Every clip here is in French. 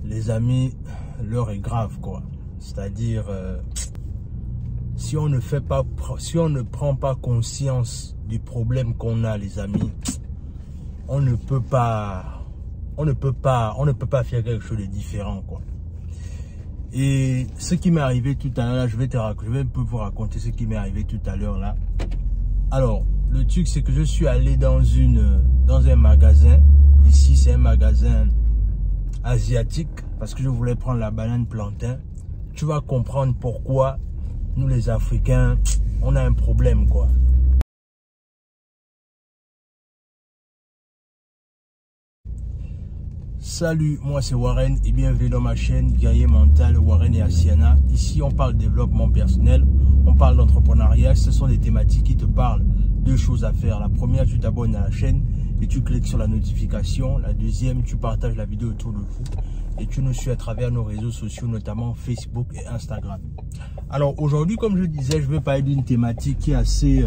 les amis, l'heure est grave, quoi. C'est-à-dire, si on ne prend pas conscience du problème qu'on a, les amis, on ne peut pas faire quelque chose de différent, quoi. Et ce qui m'est arrivé tout à l'heure, je vais un peu vous raconter ce qui m'est arrivé tout à l'heure là. Alors, le truc c'est que je suis allé dans un magasin. Ici, c'est un magasin asiatique parce que je voulais prendre la banane plantain. Tu vas comprendre pourquoi nous les Africains, on a un problème, quoi. Salut, moi c'est Warren et bienvenue dans ma chaîne Guerrier Mental Warren et Asiana. Ici on parle développement personnel, on parle d'entrepreneuriat. Ce sont des thématiques qui te parlent. Deux choses à faire. La première, tu t'abonnes à la chaîne et tu cliques sur la notification. La deuxième, tu partages la vidéo autour de vous et tu nous suis à travers nos réseaux sociaux, notamment Facebook et Instagram. Alors aujourd'hui, comme je disais, je vais parler d'une thématique qui est assez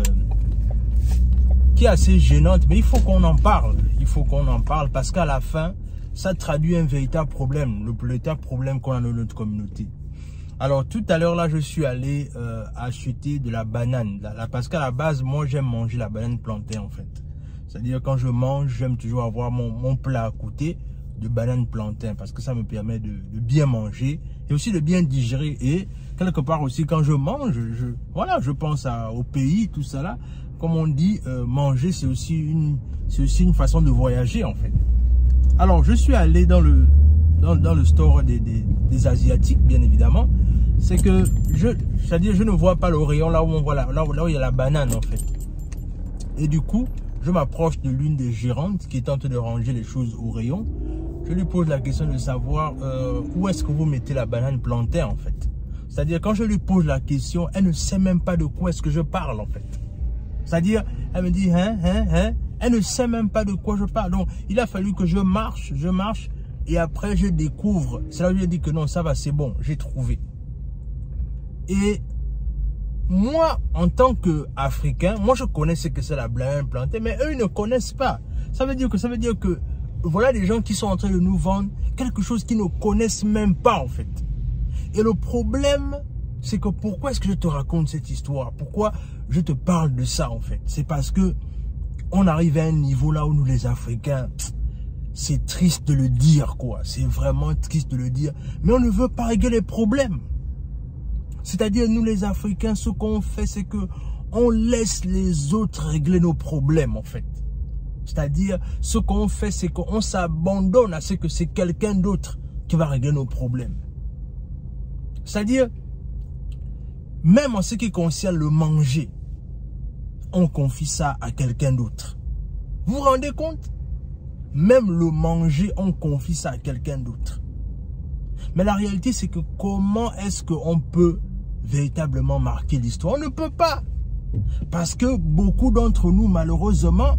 gênante, mais il faut qu'on en parle. Il faut qu'on en parle parce qu'à la fin, ça traduit un véritable problème, le véritable problème qu'on a dans notre communauté. Alors tout à l'heure là, je suis allé acheter de la banane, parce qu'à la base, moi j'aime manger la banane plantain en fait. C'est-à-dire quand je mange, j'aime toujours avoir mon plat à côté de banane plantain, parce que ça me permet de bien manger et aussi de bien digérer. Et quelque part aussi quand je mange, je pense au pays, tout ça là. Comme on dit, manger c'est aussi une façon de voyager en fait. Alors, je suis allé dans le store des Asiatiques, bien évidemment. C'est que, c'est-à-dire, je ne vois pas le rayon là où on voit là où il y a la banane, en fait. Et du coup, je m'approche de l'une des gérantes qui est en train de ranger les choses au rayon. Je lui pose la question de savoir où est-ce que vous mettez la banane plantain, en fait. C'est-à-dire, quand je lui pose la question, elle ne sait même pas de quoi est-ce que je parle, en fait. C'est-à-dire, elle me dit, elle ne sait même pas de quoi je parle. Donc, il a fallu que je marche. Et après, je découvre. C'est là où je dis que non, ça va, c'est bon, j'ai trouvé. Et moi, en tant qu'Africain, moi, je connais ce que c'est la banane plantain, mais eux, ils ne connaissent pas. Ça veut dire que voilà des gens qui sont en train de nous vendre quelque chose qu'ils ne connaissent même pas, en fait. Et le problème, c'est que pourquoi est-ce que je te raconte cette histoire? Pourquoi je te parle de ça, en fait? C'est parce que on arrive à un niveau là où nous les Africains, c'est triste de le dire, quoi. C'est vraiment triste de le dire. Mais on ne veut pas régler les problèmes. C'est-à-dire, nous les Africains, ce qu'on fait, c'est que on laisse les autres régler nos problèmes, en fait. C'est-à-dire, ce qu'on fait, c'est qu'on s'abandonne à ce que c'est quelqu'un d'autre qui va régler nos problèmes. C'est-à-dire, même en ce qui concerne le manger, on confie ça à quelqu'un d'autre. Vous vous rendez compte? Même le manger, on confie ça à quelqu'un d'autre. Mais la réalité, c'est que comment est-ce qu'on peut véritablement marquer l'histoire? On ne peut pas. Parce que beaucoup d'entre nous, malheureusement,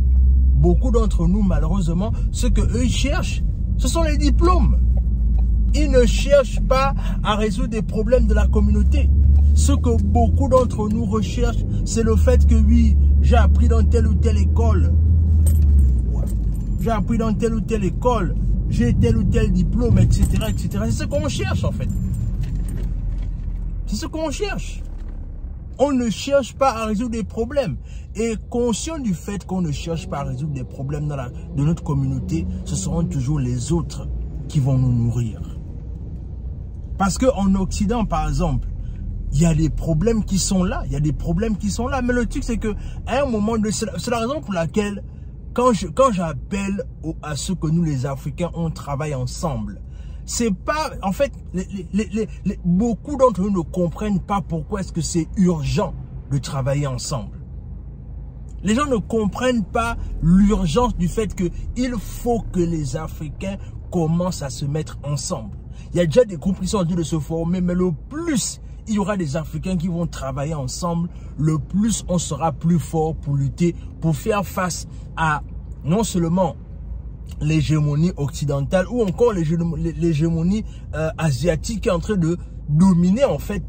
ce qu'eux cherchent, ce sont les diplômes. Ils ne cherchent pas à résoudre des problèmes de la communauté. Ce que beaucoup d'entre nous recherchent, c'est le fait que oui, j'ai appris dans telle ou telle école. J'ai appris dans telle ou telle école. J'ai tel ou tel diplôme, etc., etc. C'est ce qu'on cherche, en fait. C'est ce qu'on cherche. On ne cherche pas à résoudre des problèmes. Et conscient du fait qu'on ne cherche pas à résoudre des problèmes de notre communauté, ce seront toujours les autres qui vont nous nourrir. Parce qu'en Occident, par exemple, il y a des problèmes qui sont là. Il y a des problèmes qui sont là. Mais le truc, c'est que à un moment, c'est la raison pour laquelle, quand j'appelle à ce que nous, les Africains, on travaille ensemble, c'est pas... En fait, beaucoup d'entre nous ne comprennent pas pourquoi est-ce que c'est urgent de travailler ensemble. Les gens ne comprennent pas l'urgence du fait qu'il faut que les Africains commencent à se mettre ensemble. Il y a déjà des groupes qui sont en train de se former, mais le plus il y aura des Africains qui vont travailler ensemble, le plus on sera plus fort pour lutter, pour faire face à non seulement l'hégémonie occidentale ou encore l'hégémonie asiatique qui est en train de dominer en fait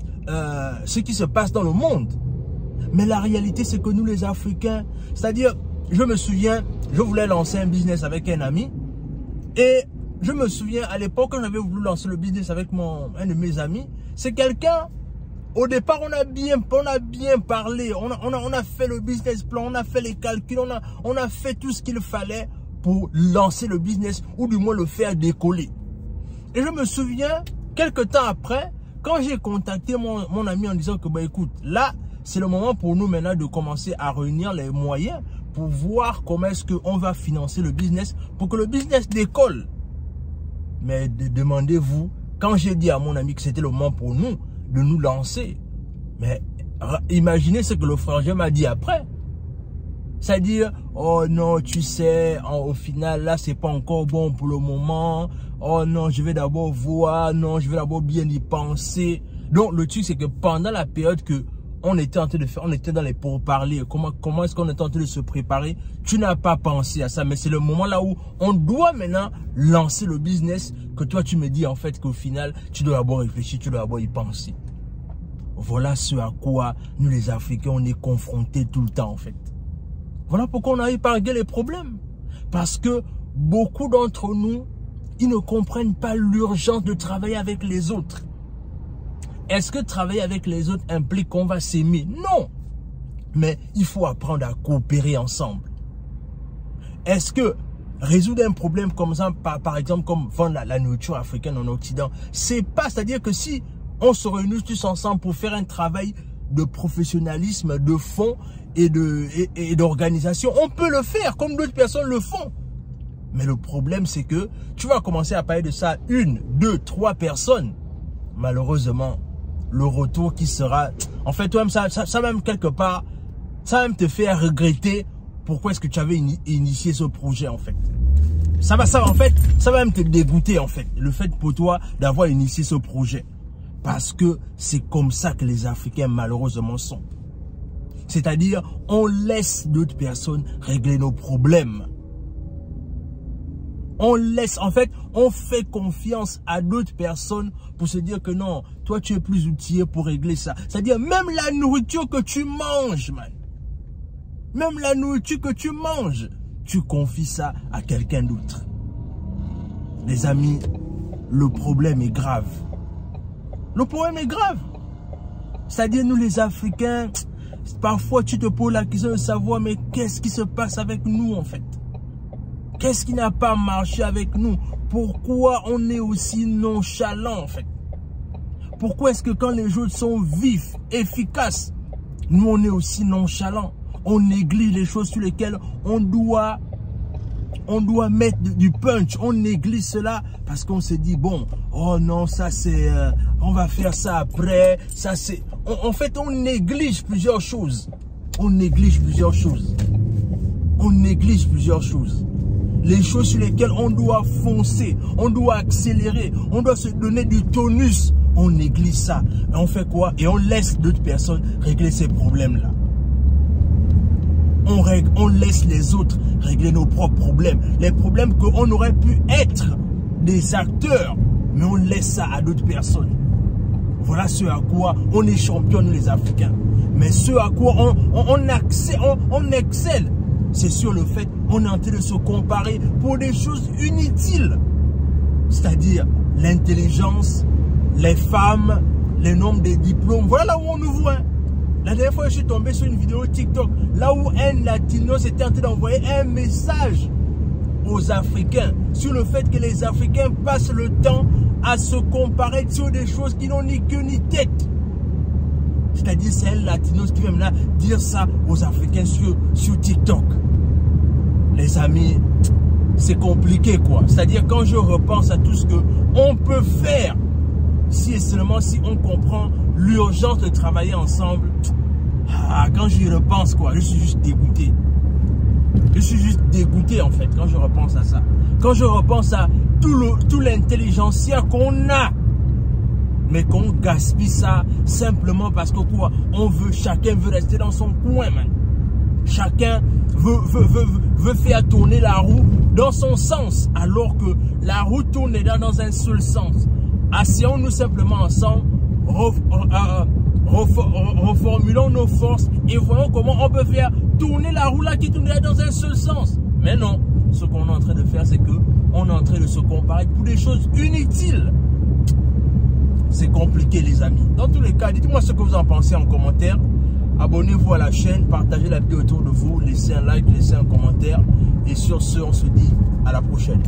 ce qui se passe dans le monde. Mais la réalité, c'est que nous les Africains, c'est-à-dire, je me souviens, je voulais lancer un business avec un ami et Je me souviens, à l'époque, quand j'avais voulu lancer le business avec un de mes amis, c'est quelqu'un, au départ, on a bien parlé, on a fait le business plan, on a fait les calculs, on a fait tout ce qu'il fallait pour lancer le business, ou du moins le faire décoller. Et je me souviens, quelques temps après, quand j'ai contacté mon ami en disant que, bah, écoute, là, c'est le moment pour nous maintenant de commencer à réunir les moyens pour voir comment est-ce qu'on va financer le business pour que le business décolle. Mais demandez-vous, quand j'ai dit à mon ami que c'était le moment pour nous de nous lancer, mais imaginez ce que le frangin m'a dit après. C'est-à-dire, oh non, tu sais, au final, là, c'est pas encore bon pour le moment. Oh non, je vais d'abord voir, non, je vais d'abord bien y penser. Donc, le truc, c'est que pendant la période que on était en train de faire, on était dans les pourparlers, comment est-ce qu'on était en train de se préparer, tu n'as pas pensé à ça. Mais c'est le moment là où on doit maintenant lancer le business que toi, tu me dis en fait qu'au final, tu dois d'abord réfléchir, tu dois d'abord y penser. Voilà ce à quoi nous les Africains, on est confrontés tout le temps en fait. Voilà pourquoi on arrive à régler les problèmes. Parce que beaucoup d'entre nous, ils ne comprennent pas l'urgence de travailler avec les autres. Est-ce que travailler avec les autres implique qu'on va s'aimer? Non. Mais il faut apprendre à coopérer ensemble. Est-ce que résoudre un problème comme ça, par exemple, comme vendre la nourriture africaine en Occident, c'est pas, c'est-à-dire que si on se réunit tous ensemble pour faire un travail de professionnalisme, de fond et d'organisation, on peut le faire comme d'autres personnes le font. Mais le problème, c'est que tu vas commencer à parler de ça à 1, 2, 3 personnes. Malheureusement, le retour qui sera... En fait, toi-même, ça même quelque part, ça va même te faire regretter pourquoi est-ce que tu avais initié ce projet, en fait. Ça va même te dégoûter, en fait, le fait pour toi d'avoir initié ce projet. Parce que c'est comme ça que les Africains, malheureusement, sont. C'est-à-dire, on laisse d'autres personnes régler nos problèmes. On laisse, en fait, on fait confiance à d'autres personnes pour se dire que non, toi tu es plus outillé pour régler ça. C'est-à-dire même la nourriture que tu manges, man. Même la nourriture que tu manges, tu confies ça à quelqu'un d'autre. Les amis, le problème est grave. Le problème est grave. C'est-à-dire nous les Africains, parfois tu te poses la question de savoir mais qu'est-ce qui se passe avec nous en fait? Qu'est-ce qui n'a pas marché avec nous? Pourquoi on est aussi nonchalant en fait? Pourquoi est-ce que quand les choses sont vifs, efficaces, nous on est aussi nonchalants? On néglige les choses sur lesquelles on doit mettre du punch. On néglige cela parce qu'on se dit bon, oh non, ça c'est, on va faire ça après. Ça c'est, en fait on néglige plusieurs choses. On néglige plusieurs choses. On néglige plusieurs choses. Les choses sur lesquelles on doit foncer, on doit accélérer, on doit se donner du tonus. On néglige ça. Et on fait quoi? Et on laisse d'autres personnes régler ces problèmes-là. On laisse les autres régler nos propres problèmes. Les problèmes qu'on aurait pu être des acteurs, mais on laisse ça à d'autres personnes. Voilà ce à quoi on est champions, nous les Africains. Mais ce à quoi on excelle, c'est sur le fait qu'on est en train de se comparer pour des choses inutiles. C'est-à-dire l'intelligence, les femmes, le nombre de diplômes. Voilà là où on nous voit. La dernière fois, je suis tombé sur une vidéo TikTok, là où un latino s'était en train d'envoyer un message aux Africains sur le fait que les Africains passent le temps à se comparer sur des choses qui n'ont ni queue ni tête. C'est-à-dire, c'est un latino qui vient maintenant dire ça aux Africains sur TikTok. Les amis, c'est compliqué quoi. C'est-à-dire, quand je repense à tout ce qu'on peut faire, si et seulement si on comprend l'urgence de travailler ensemble, quand j'y repense quoi, je suis juste dégoûté. Je suis juste dégoûté en fait quand je repense à ça. Quand je repense à tout l'intelligentsia qu'on a, mais qu'on gaspille ça simplement parce que quoi, chacun veut rester dans son coin, man. Chacun veut faire tourner la roue dans son sens, alors que la roue tourne dans un seul sens. Asseyons-nous simplement ensemble, reformulons nos forces et voyons comment on peut faire tourner la roue là qui tourne dans un seul sens. Mais non, ce qu'on est en train de faire, c'est que on est en train de se comparer pour des choses inutiles. C'est compliqué, les amis. Dans tous les cas, dites-moi ce que vous en pensez en commentaire. Abonnez-vous à la chaîne, partagez la vidéo autour de vous, laissez un like, laissez un commentaire. Et sur ce, on se dit à la prochaine.